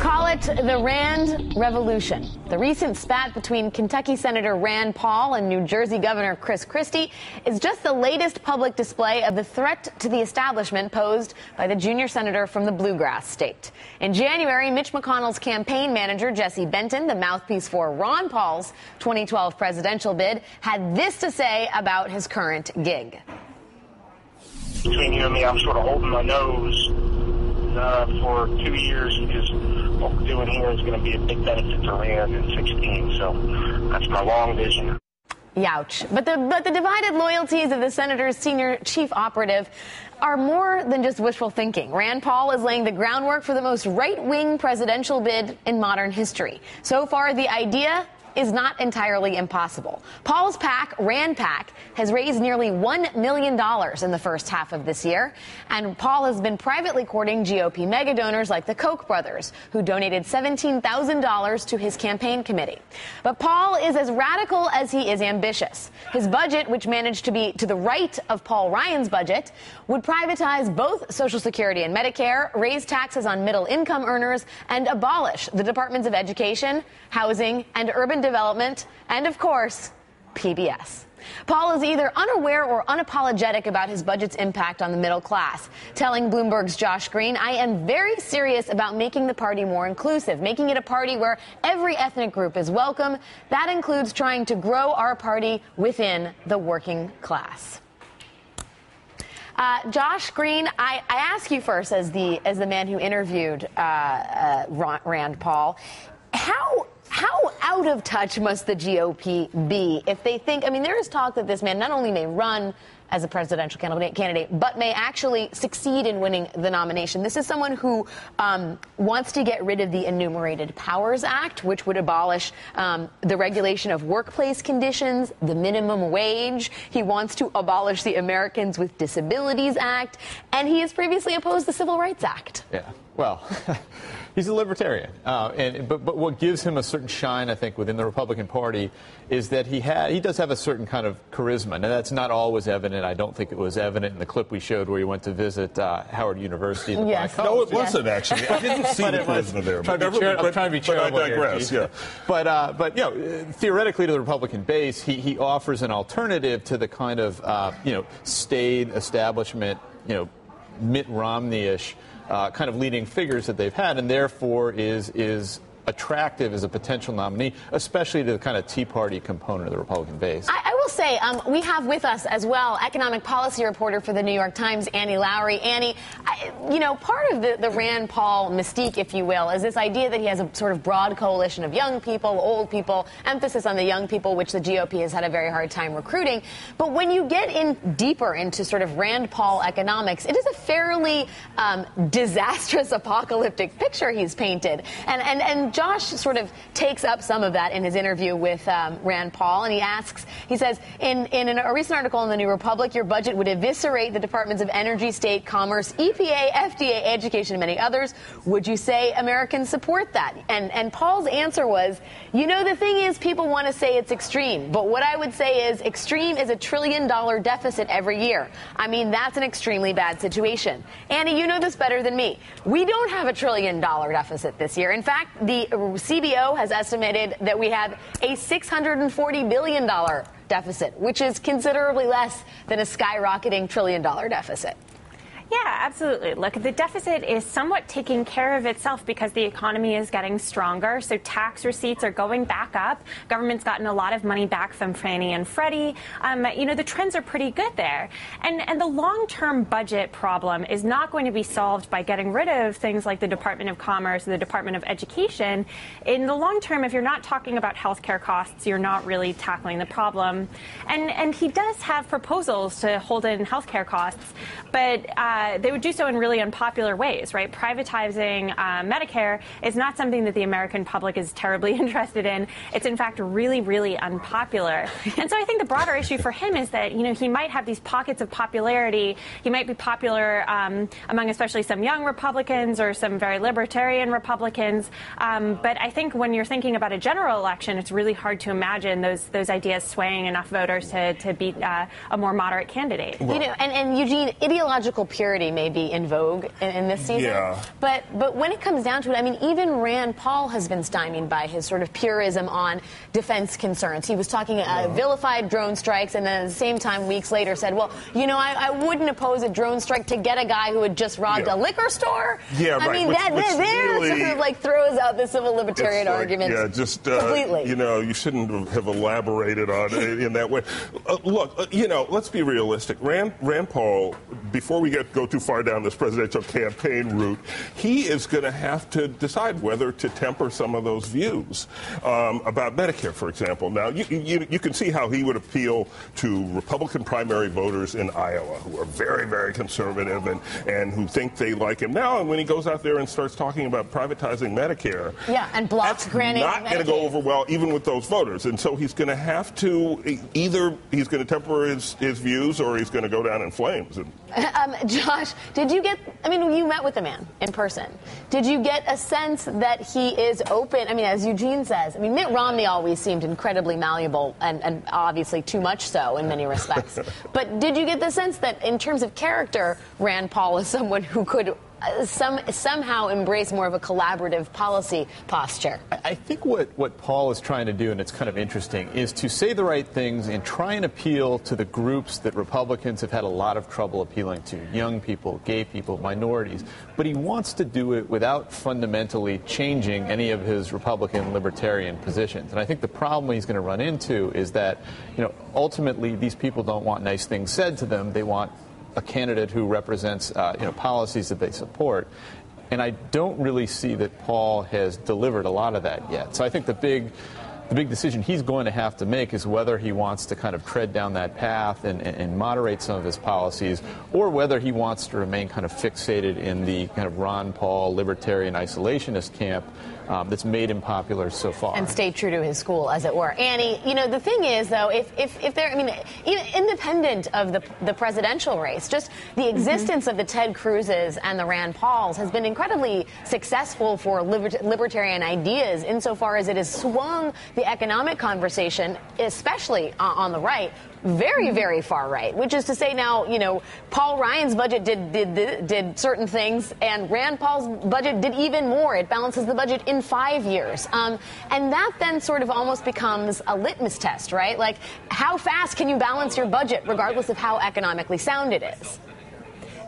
Call it the Rand Revolution. The recent spat between Kentucky Senator Rand Paul and New Jersey Governor Chris Christie is just the latest public display of the threat to the establishment posed by the junior senator from the bluegrass state. In January, Mitch McConnell's campaign manager, Jesse Benton, the mouthpiece for Ron Paul's 2012 presidential bid, had this to say about his current gig. Between you and me, I'm sort of holding my nose for 2 years because what we're doing here is going to be a big benefit to Rand in 16. So that's my long vision. Youch. But the divided loyalties of the senator's senior chief operative are more than just wishful thinking. Rand Paul is laying the groundwork for the most right-wing presidential bid in modern history. So far, the idea is not entirely impossible. Paul's PAC, Rand PAC, has raised nearly $1 million in the first half of this year, and Paul has been privately courting GOP mega donors like the Koch brothers, who donated $17,000 to his campaign committee. But Paul is as radical as he is ambitious. His budget, which managed to be to the right of Paul Ryan's budget, would privatize both Social Security and Medicare, raise taxes on middle-income earners, and abolish the Departments of Education, Housing, and Urban Development, and, of course, PBS. Paul is either unaware or unapologetic about his budget's impact on the middle class, telling Bloomberg's Josh Green, "I am very serious about making the party more inclusive, making it a party where every ethnic group is welcome. That includes trying to grow our party within the working class." Josh Green, I ask you first, as the man who interviewed Rand Paul, how out of touch must the GOP be if they think, I mean, there is talk that this man not only may run as a presidential candidate, but may actually succeed in winning the nomination. This is someone who wants to get rid of the Enumerated Powers Act, which would abolish the regulation of workplace conditions, the minimum wage. He wants to abolish the Americans with Disabilities Act, and he has previously opposed the Civil Rights Act. Yeah, well, he's a libertarian, but what gives him a certain shine, I think, within the Republican Party is that he does have a certain kind of charisma. Now, that's not always evident. I don't think it was evident in the clip we showed where he went to visit Howard University. Yes. No, it wasn't, actually. I didn't see the charisma there. I'm trying to be charitable. But I digress, yeah. But you know, theoretically to the Republican base, he offers an alternative to the kind of, staid establishment, Mitt Romney-ish kind of leading figures that they've had, and therefore is attractive as a potential nominee, especially to the kind of Tea Party component of the Republican base. I will say, we have with us as well economic policy reporter for the New York Times, Annie Lowrey. Annie, part of the Rand Paul mystique, if you will, is this idea that he has a sort of broad coalition of young people, old people, emphasis on the young people, which the GOP has had a very hard time recruiting. But when you get in deeper into sort of Rand Paul economics, it is a fairly disastrous, apocalyptic picture he's painted. And Josh sort of takes up some of that in his interview with Rand Paul, and he says, in a recent article in the New Republic, your budget would eviscerate the Departments of Energy, State, Commerce, EPA, FDA, Education, and many others. Would you say Americans support that? And Paul's answer was, the thing is, people want to say it's extreme, but what I would say is extreme is $1 trillion deficit every year. I mean, that's an extremely bad situation. Annie, you know this better than me. We don't have $1 trillion deficit this year. In fact, the CBO has estimated that we have a $640 billion deficit, which is considerably less than a skyrocketing $1 trillion deficit. Yeah, absolutely. Look, the deficit is somewhat taking care of itself because the economy is getting stronger. So tax receipts are going back up. Government's gotten a lot of money back from Fannie and Freddie. The trends are pretty good there. And the long-term budget problem is not going to be solved by getting rid of things like the Department of Commerce, the Department of Education. In the long term, if you're not talking about healthcare costs, you're not really tackling the problem. And he does have proposals to hold in healthcare costs, but they would do so in really unpopular ways, right? Privatizing Medicare is not something that the American public is terribly interested in. It's, in fact, really, really unpopular. And so I think the broader issue for him is that, he might have these pockets of popularity. He might be popular among especially some young Republicans or some very libertarian Republicans. But I think when you're thinking about a general election, it's really hard to imagine those ideas swaying enough voters to beat a more moderate candidate. And Eugene, ideological purists security may be in vogue in this season. Yeah. But when it comes down to it, I mean, even Rand Paul has been stymied by his sort of purism on defense concerns. He was talking vilified drone strikes, and then at the same time, weeks later, said, well, you know, I wouldn't oppose a drone strike to get a guy who had just robbed a liquor store. Yeah, I mean, which that really, sort of like throws out the civil libertarian argument. Yeah, just completely. You know, you shouldn't have elaborated on it in that way. Look, you know, let's be realistic. Rand Paul, before we go too far down this presidential campaign route, he is going to have to decide whether to temper some of those views about Medicare, for example. Now, you can see how he would appeal to Republican primary voters in Iowa who are very, very conservative and who think they like him now. And when he goes out there and starts talking about privatizing Medicare, and blocks granting not going to go over well even with those voters. And so he's going to have to either he's going to temper his views or he's going to go down in flames. Josh, did you get, I mean, you met with the man in person. Did you get a sense that he is open? I mean, as Eugene says, I mean, Mitt Romney always seemed incredibly malleable and obviously too much so in many respects. But did you get the sense that in terms of character, Rand Paul is someone who could somehow embrace more of a collaborative policy posture? I think what Paul is trying to do, and it's kind of interesting, is to say the right things and try and appeal to the groups that Republicans have had a lot of trouble appealing to: young people, gay people, minorities. But he wants to do it without fundamentally changing any of his Republican libertarian positions. And I think the problem he's going to run into is that, you know, ultimately these people don't want nice things said to them. They want a candidate who represents policies that they support. And I don't really see that Paul has delivered a lot of that yet. So I think the big decision he's going to have to make is whether he wants to kind of tread down that path and moderate some of his policies, or whether he wants to remain kind of fixated in the kind of Ron Paul libertarian isolationist camp that's made him popular so far. And stay true to his school, as it were. Annie, you know, the thing is, though, if they're, I mean, even independent of the presidential race, just the existence of the Ted Cruzes and the Rand Pauls has been incredibly successful for libertarian ideas insofar as it has swung the economic conversation, especially on the right, very, very far right, which is to say now, you know, Paul Ryan's budget did certain things, and Rand Paul's budget did even more. It balances the budget in 5 years. And that then sort of almost becomes a litmus test, right? Like, how fast can you balance your budget regardless of how economically sound it is?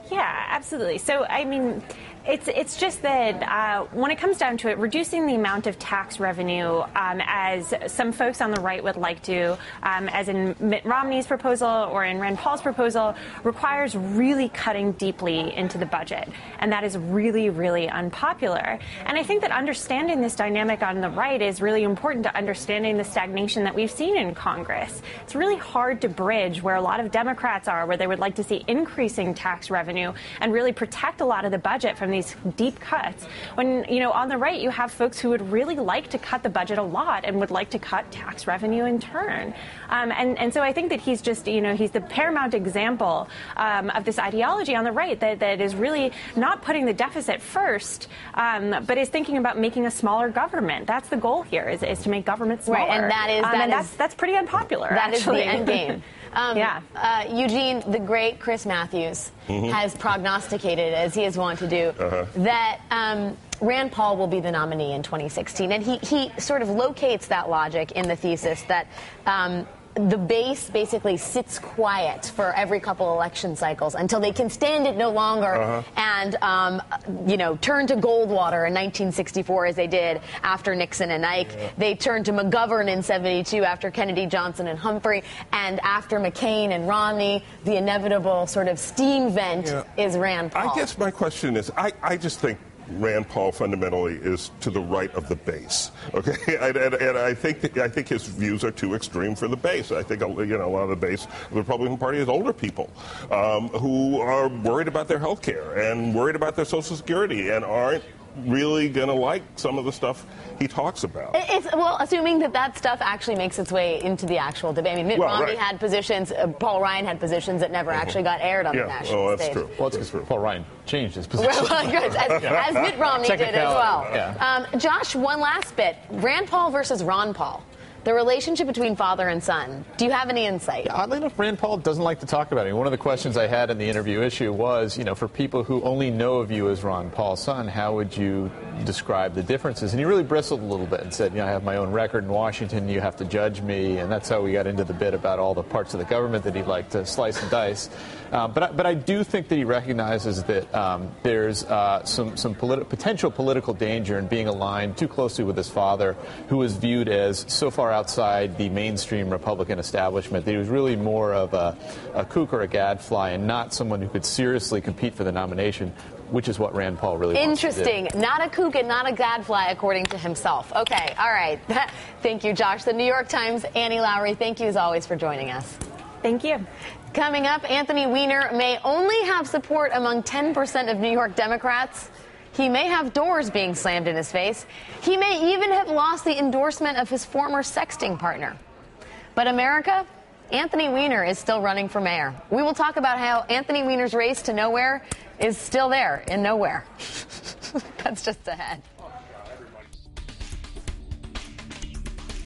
Yeah, absolutely. So, I mean, it's just that when it comes down to it, reducing the amount of tax revenue, as some folks on the right would like to, as in Mitt Romney's proposal or in Rand Paul's proposal, requires really cutting deeply into the budget. And that is really, really unpopular. And I think that understanding this dynamic on the right is really important to understanding the stagnation that we've seen in Congress. It's really hard to bridge where a lot of Democrats are, where they would like to see increasing tax revenue and really protect a lot of the budget from these deep cuts. When, you know, on the right, you have folks who would really like to cut the budget a lot and would like to cut tax revenue in turn. And so I think that he's just, you know, he's the paramount example of this ideology on the right that is really not putting the deficit first, but is thinking about making a smaller government. That's the goal here, is to make government smaller. Right, and that's pretty unpopular. That actually. is the end game. Eugene, the great Chris Matthews has prognosticated, as he is wont to do, that Rand Paul will be the nominee in 2016. And he sort of locates that logic in the thesis that the base basically sits quiet for every couple election cycles until they can stand it no longer and, you know, turn to Goldwater in 1964 as they did after Nixon and Ike. Yeah. They turned to McGovern in 72 after Kennedy, Johnson, and Humphrey. And after McCain and Romney, the inevitable sort of steam vent is Rand Paul. I guess my question is, I just think Rand Paul fundamentally is to the right of the base, okay, and I think his views are too extreme for the base. I think, you know, a lot of the base of the Republican Party is older people who are worried about their health care and worried about their Social Security and aren't really going to like some of the stuff he talks about. Well, assuming that stuff actually makes its way into the actual debate. I mean, Mitt Romney had positions, Paul Ryan had positions that never actually got aired on the national stage. True. Well, it's because Paul Ryan changed his position. as Mitt Romney did as well. Yeah. Josh, one last bit. Rand Paul versus Ron Paul. the relationship between father and son. Do you have any insight? Oddly enough, Rand Paul doesn't like to talk about it. One of the questions I had in the interview issue was, for people who only know of you as Ron Paul's son, how would you describe the differences? And he really bristled a little bit and said, I have my own record in Washington, you have to judge me. And that's how we got into the bit about all the parts of the government that he'd like to slice and dice. But I do think that he recognizes that there's some potential political danger in being aligned too closely with his father, who is viewed as so far outside the mainstream Republican establishment that he was really more of a kook or a gadfly and not someone who could seriously compete for the nomination, which is what Rand Paul really wants to do. Interesting. Not a kook and not a gadfly, according to himself. Okay, all right. Thank you, Josh. The New York Times' Annie Lowrey, thank you as always for joining us. Thank you. Coming up, Anthony Weiner may only have support among 10% of New York Democrats. He may have doors being slammed in his face. He may even have lost the endorsement of his former sexting partner. But America, Anthony Weiner is still running for mayor. We will talk about how Anthony Weiner's race to nowhere is still there in nowhere. That's just ahead.